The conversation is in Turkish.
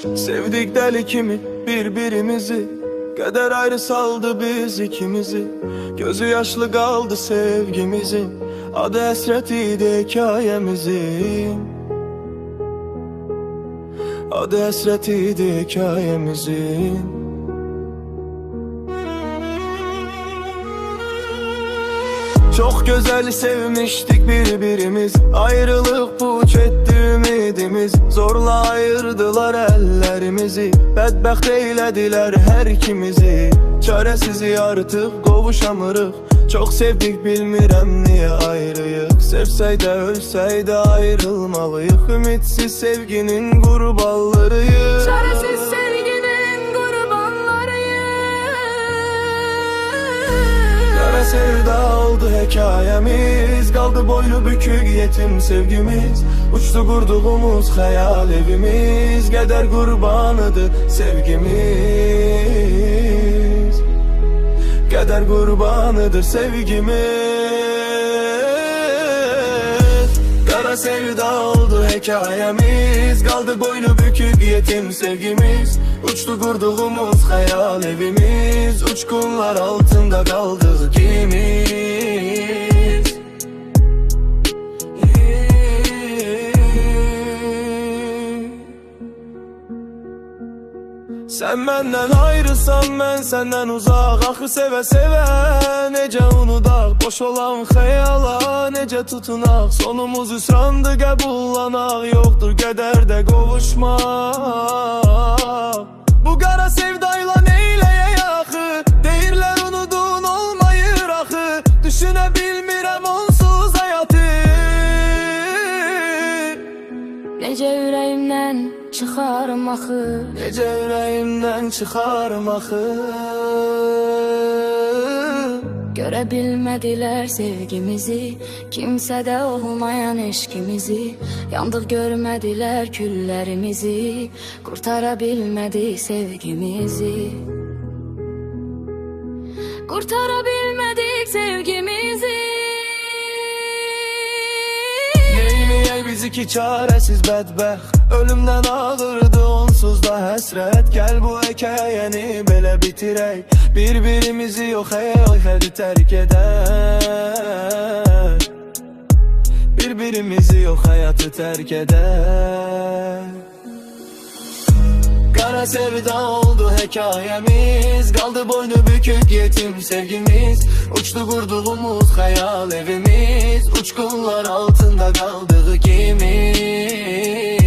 Sevdik deli kimi birbirimizi, kader ayrı saldı biz ikimizi. Gözü yaşlı kaldı sevgimizin, adı esretiydi hikayemizin. Adı esretiydi hikayemizin. Çok güzel sevmiştik birbirimiz, ayrılık puç etti ümidimiz. Zorla ayırdılar ellerimizi, bedbəxt eylediler her ikimizi. Çaresiz artık qovuşamırıq, çok sevdik bilmirəm niye ayrıyıq. Sevsək də ölsək də ayrılmalıyıq, ümitsiz sevginin qurbanlarıyıq. Çaresiz sevginin qurbanlarıyıq. Qara sevda oldu hikayemiz, kaldı boynu bükük yetim sevgimiz. Uçtu kurduğumuz hayal evimiz, keder kurbanıdır sevgimiz. Keder kurbanıdır sevgimiz. Kara sevda oldu hikayemiz, kaldı boynu bükük yetim sevgimiz. Uçtu kurduğumuz hayal evimiz, uçkunlar altında kaldık ikimiz. Sen benden ayrılsan ben senden uzak, axı sevə sevə necə unudaq. Boş olan xəyala necə tutunaq, sonumuz üsrandı qəbullanaq. Yoxdur qədərdə qovuşmaq, bu qara sevdayla neyləyək axı. Deyirlər unudun olmayır axı, düşünə bilmirəm onsuz həyatı. Necə ürəyimdən çıxarım axı, Necə ürəyimdən çıxarım axı. görə bilmədilər sevgimizi, kimsədə olmayan eşkimizi. Yandıq görmədilər küllərimizi, qurtara bilmədik sevgimizi. Qurtara bilmədik sevgimizi. Neyləyək biz iki çarəsiz bədbəxt, ölümdən ağırdı onsuz da həsrət. Gəl bu hekayəni belə bitirək, birbirimizi yox həyatı tərk edər. Birbirimizi yox həyatı tərk edər. Kara sevda oldu hikayemiz, kaldı boynu bükük yetim sevgimiz. Uçtu kurduğumuz hayal evimiz, uçkunlar altında kaldık ikimiz.